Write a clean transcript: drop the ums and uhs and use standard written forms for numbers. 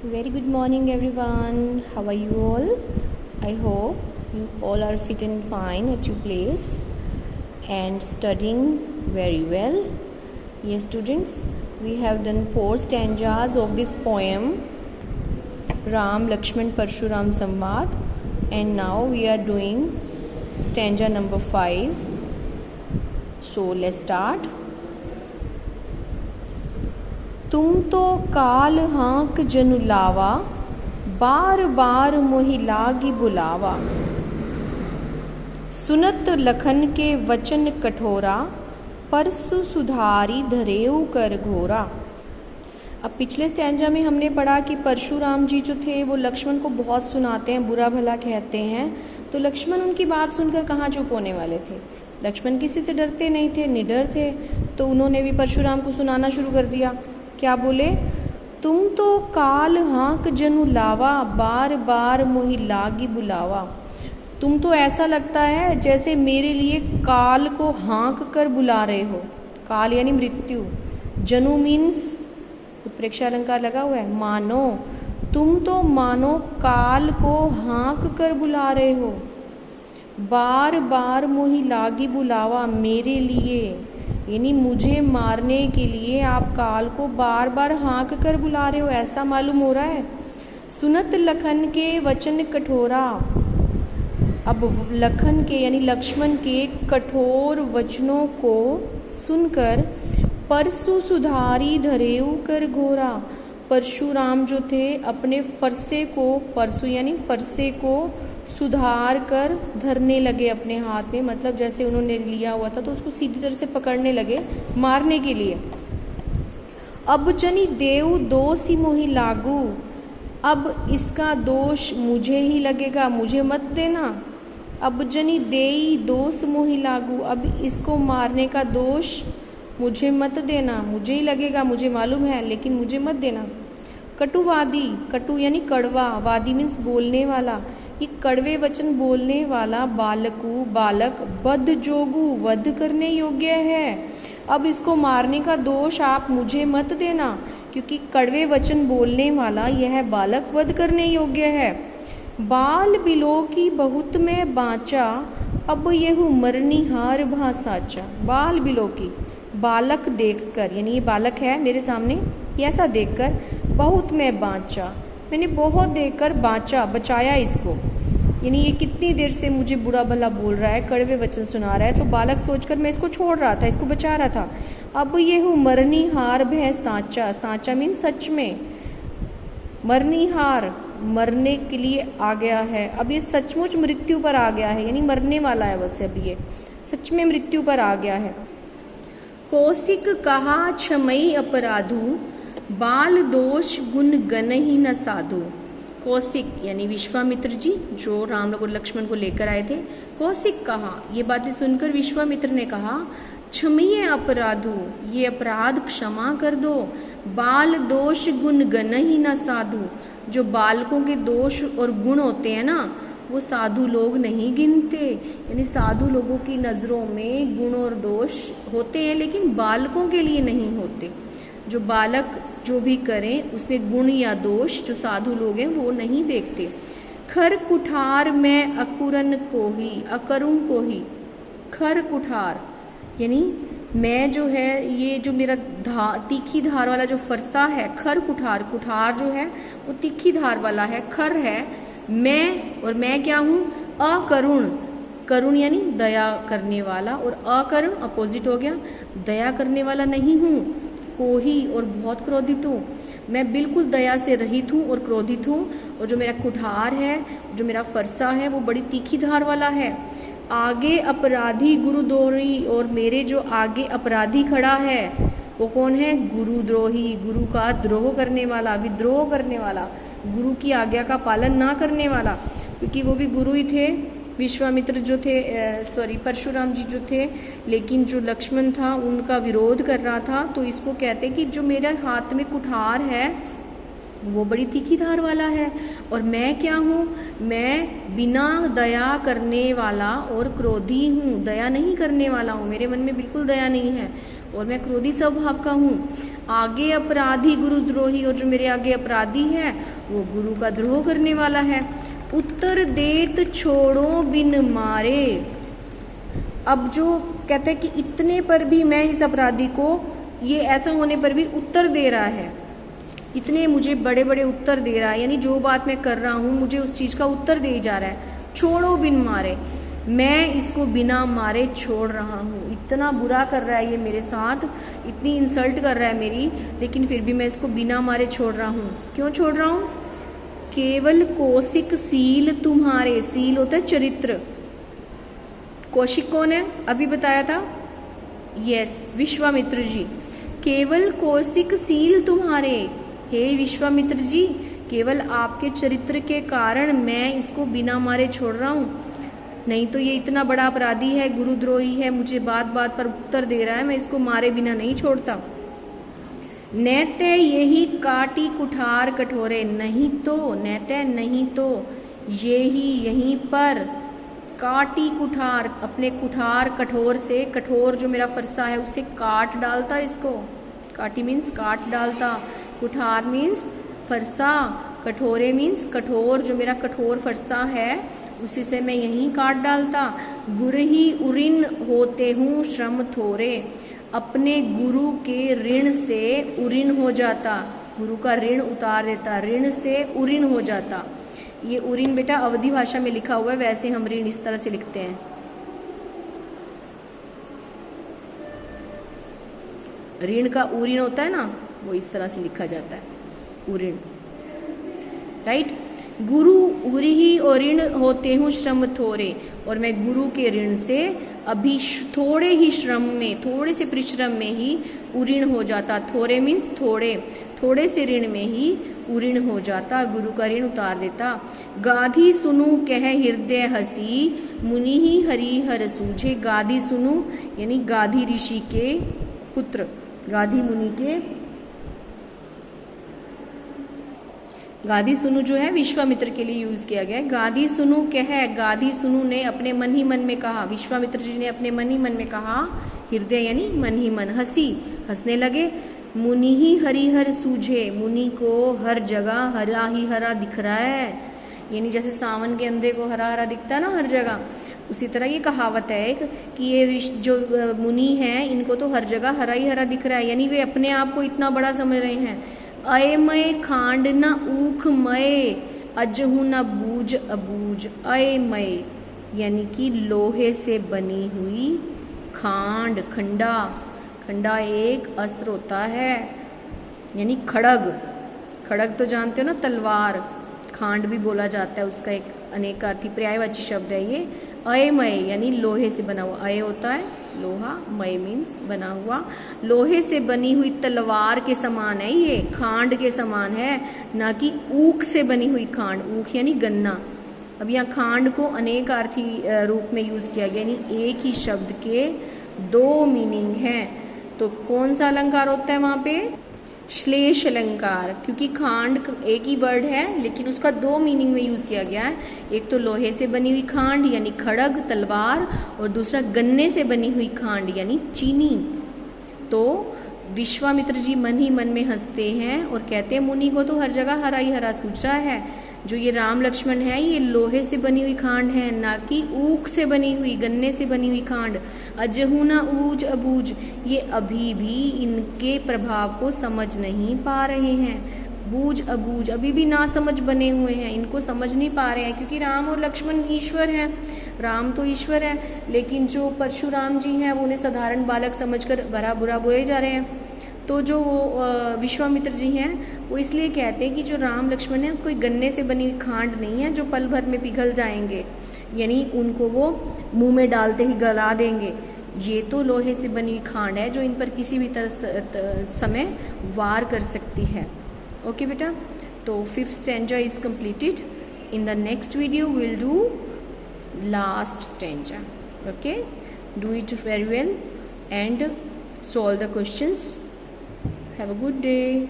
Very good morning, everyone. How are you all? I hope you all are fit and fine at your place and studying very well. Yes, students, we have done 4 stanzas of this poem, Ram Lakshman Parshuram Samvad, and now we are doing stanza number 5. So let's start. तुम तो काल हाँक जनु लावा, बार बार मोहि लागी बुलावा। सुनत लखन के वचन कठोरा, परसु सुधारी धरेऊ कर घोरा। अब पिछले स्टैंजा में हमने पढ़ा कि परशुराम जी जो थे वो लक्ष्मण को बहुत सुनाते हैं, बुरा भला कहते हैं। तो लक्ष्मण उनकी बात सुनकर कहाँ चुप होने वाले थे। लक्ष्मण किसी से डरते नहीं थे, निडर थे। तो उन्होंने भी परशुराम को सुनाना शुरू कर दिया। क्या बोले? तुम तो काल हाँक जनु लावा, बार बार मोहि लागी बुलावा। तुम तो ऐसा लगता है जैसे मेरे लिए काल को हाँक कर बुला रहे हो। काल यानी मृत्यु, जनु मीन्स उत्प्रेक्षा अलंकार लगा हुआ है, मानो। तुम तो मानो काल को हाँक कर बुला रहे हो। बार बार मोहि लागी बुलावा, मेरे लिए यानी मुझे मारने के लिए आप काल को बार बार हाँक कर बुला रहे हो, ऐसा मालूम हो रहा है। सुनत लखन के वचन कठोरा। अब लखन के यानी लक्ष्मण के कठोर वचनों को सुनकर परसु सुधारी धरेऊ कर घोरा। परशुराम जो थे अपने फरसे को, परसु यानी फरसे को सुधार कर धरने लगे अपने हाथ में, मतलब जैसे उन्होंने लिया हुआ था तो उसको सीधी तरह से पकड़ने लगे मारने के लिए। अब जनी देव दोषी मोहि लागू, अब इसका दोष मुझे ही लगेगा, मुझे मत देना। अब जनी देई दोष मोहि लागू, अब इसको मारने का दोष मुझे मत देना, मुझे ही लगेगा, मुझे मालूम है लेकिन मुझे मत देना। कटुवादी, कटु यानी कड़वा, वादी मीन्स बोलने वाला। ये कड़वे वचन बोलने वाला बालकु, बालक बद्ध जोगु, वध करने योग्य है। अब इसको मारने का दोष आप मुझे मत देना, क्योंकि कड़वे वचन बोलने वाला यह बालक वध करने योग्य है। बाल बिलो की बहुत में बाँचा, अब यहु मरनिहार भासाचा। बाल बिलो की, बालक देखकर, यानी ये बालक है मेरे सामने, ऐसा देखकर बहुत मैं बाँचा, मैंने बहुत देखकर बाँचा, बचाया इसको। यानी ये कितनी देर से मुझे बुरा भला बोल रहा है, कड़वे वचन सुना रहा है, तो बालक सोचकर मैं इसको छोड़ रहा था, इसको बचा रहा था। अब ये हूँ मरनिहार भय साँचा। साँचा मीन सच में, मरनिहार मरने के लिए आ गया है। अब ये सचमुच मृत्यु पर आ गया है, यानी मरने वाला है बस, अब ये सच में मृत्यु पर आ गया है। कौशिक कहा क्षमई अपराधु, बाल दोष गुण गण ही न साधु। कौशिक यानी विश्वामित्र जी जो राम और लक्ष्मण को लेकर आए थे। कौशिक कहा, ये बातें सुनकर विश्वामित्र ने कहा, क्षमय अपराधु, ये अपराध क्षमा कर दो। बाल दोष गुण गण ही न साधु, जो बालकों के दोष और गुण होते हैं ना, वो साधु लोग नहीं गिनते। यानी साधु लोगों की नज़रों में गुण और दोष होते हैं, लेकिन बालकों के लिए नहीं होते। जो बालक जो भी करें उसमें गुण या दोष जो साधु लोग हैं वो नहीं देखते। खर कुठार में अकुरन को ही, अकरुण को ही। खर कुठार यानी मैं जो है, ये जो मेरा तीखी धार वाला जो फरसा है, खर कुठार, कुठार जो है वो तीखी धार वाला है, खर है मैं, और मैं क्या हूँ? अकरुण। करुण यानी दया करने वाला, और अकरुण अपोजिट हो गया, दया करने वाला नहीं हूँ। को ही, और बहुत क्रोधित हूँ। मैं बिल्कुल दया से रहित हूँ और क्रोधित हूँ। और जो मेरा कुठार है, जो मेरा फरसा है, वो बड़ी तीखी धार वाला है। आगे अपराधी गुरुद्रोही, और मेरे जो आगे अपराधी खड़ा है वो कौन है? गुरुद्रोही, गुरु का द्रोह करने वाला, विद्रोह करने वाला, गुरु की आज्ञा का पालन ना करने वाला, क्योंकि वो भी गुरु ही थे। विश्वामित्र जो थे, परशुराम जी जो थे, लेकिन जो लक्ष्मण था उनका विरोध कर रहा था। तो इसको कहते कि जो मेरे हाथ में कुठार है वो बड़ी तीखी धार वाला है, और मैं क्या हूँ? मैं बिना दया करने वाला और क्रोधी हूँ, दया नहीं करने वाला हूँ, मेरे मन में बिल्कुल दया नहीं है। और मैं क्रोधी स्वभाव का हूँ। आगे अपराधी गुरुद्रोही, और जो मेरे आगे अपराधी है वो गुरु का द्रोह करने वाला है। उत्तर देत छोड़ो बिन मारे। अब जो कहते हैं कि इतने पर भी मैं इस अपराधी को, ये ऐसा होने पर भी उत्तर दे रहा है, इतने मुझे बड़े बड़े उत्तर दे रहा है, यानी जो बात मैं कर रहा हूँ मुझे उस चीज का उत्तर दे जा रहा है। छोड़ो बिन मारे, मैं इसको बिना मारे छोड़ रहा हूँ। इतना बुरा कर रहा है ये मेरे साथ, इतनी इंसल्ट कर रहा है मेरी, लेकिन फिर भी मैं इसको बिना मारे छोड़ रहा हूँ। क्यों छोड़ रहा हूँ? केवल कौशिक सील तुम्हारे, सील होता है चरित्र। कौशिक कौन है? अभी बताया था, यस, विश्वामित्र जी। केवल कौशिक सील तुम्हारे, हे विश्वामित्र जी, केवल आपके चरित्र के कारण मैं इसको बिना मारे छोड़ रहा हूँ, नहीं तो ये इतना बड़ा अपराधी है, गुरुद्रोही है, मुझे बात बात पर उत्तर दे रहा है, मैं इसको मारे बिना नहीं छोड़ता। नैते यही काटी कुठार कठोरे, नहीं तो, नैते नहीं तो, ये ही यहीं पर काटी कुठार, अपने कुठार कठोर से, कठोर जो मेरा फरसा है उससे काट डालता इसको। काटी मीन्स काट डालता, कुठार मीन्स फरसा, कठोरे मीन्स कठोर, जो मेरा कठोर फरसा है उसी से मैं यहीं काट डालता। गुरु ही उऋण होते हूँ श्रम थोरे, अपने गुरु के ऋण से उऋण हो जाता, गुरु का ऋण उतार देता, ऋण से उऋण हो जाता। ये उऋण बेटा अवधी भाषा में लिखा हुआ है, वैसे हम ऋण इस तरह से लिखते हैं। ऋण का उऋण होता है ना, वो इस तरह से लिखा जाता है, उऋण, राइट। गुरु उरी और ऋण होते हूँ श्रम थोरे, और मैं गुरु के ऋण से अभी थोड़े ही श्रम में, थोड़े से परिश्रम में ही उऋण हो जाता। थोड़े मीन्स थोड़े, थोड़े से ऋण में ही उऋण हो जाता, गुरु का ऋण उतार देता। गाधी सुनु कह हृदय हसी, मुनि ही हरि हर सूझे। गाधी सुनु यानी गाधी ऋषि के पुत्र, गाधी मुनि के, गाधी सुनु जो है विश्वामित्र के लिए यूज किया गया है। गाधी सुनु कह, गाधी सुनु ने अपने मन ही मन में कहा, विश्वामित्र जी ने अपने मन ही मन में कहा, हृदय यानी मन ही मन, हंसी, हंसने लगे। मुनि ही हरिहर सूझे, मुनि को हर जगह हरा ही हरा दिख रहा है, यानी जैसे सावन के अंधे को हरा हरा दिखता है ना हर जगह, उसी तरह ये कहावत है एक कि ये जो मुनि हैं इनको तो हर जगह हरा ही हरा दिख रहा है, यानी वे अपने आप को इतना बड़ा समझ रहे हैं। अयमय खांड न ऊख मय, अजहू न बूझ अबूझ। अयमय यानी कि लोहे से बनी हुई खांड, खंडा, खंडा एक अस्त्र होता है, यानी खड़ग, खड़ग तो जानते हो ना, तलवार, खांड भी बोला जाता है, उसका एक अनेकार्थी पर्यायवाची शब्द है ये। अयमय यानी लोहे से बना हुआ, अय होता है लोहा, मय मीन्स बना हुआ, लोहे से बनी हुई तलवार के समान है ये, खांड के समान है, ना कि ऊख से बनी हुई खांड, ऊख यानी गन्ना। अब यहाँ खांड को अनेकार्थी रूप में यूज किया गया, यानी एक ही शब्द के दो मीनिंग हैं। तो कौन सा अलंकार होता है वहां पे? श्लेष अलंकार, क्योंकि खांड एक ही वर्ड है लेकिन उसका दो मीनिंग में यूज किया गया है। एक तो लोहे से बनी हुई खांड यानी खड़ग, तलवार, और दूसरा गन्ने से बनी हुई खांड यानी चीनी। तो विश्वामित्र जी मन ही मन में हंसते हैं और कहते हैं मुनि को तो हर जगह हरा ही हरा सूझ रहा है, जो ये राम लक्ष्मण है ये लोहे से बनी हुई खांड है, ना कि ऊख से बनी हुई, गन्ने से बनी हुई खांड। अजहू ना ऊज अबूझ, ये अभी भी इनके प्रभाव को समझ नहीं पा रहे हैं। बूझ अबूझ, अभी भी ना समझ बने हुए हैं, इनको समझ नहीं पा रहे हैं, क्योंकि राम और लक्ष्मण ईश्वर हैं, राम तो ईश्वर है, लेकिन जो परशुराम जी हैं वो उन्हें साधारण बालक समझकर भरा बुरा बोले जा रहे हैं। तो जो विश्वामित्र जी हैं वो इसलिए कहते हैं कि जो राम लक्ष्मण है कोई गन्ने से बनी हुई खांड नहीं है जो पल भर में पिघल जाएंगे, यानी उनको वो मुंह में डालते ही गला देंगे। ये तो लोहे से बनी हुई खांड है जो इन पर किसी भी तरह समय वार कर सकती है। ओके बेटा, तो 5th stanza is completed. In the next video we will do last stanza. Okay, do it very well and solve the questions. Have a good day.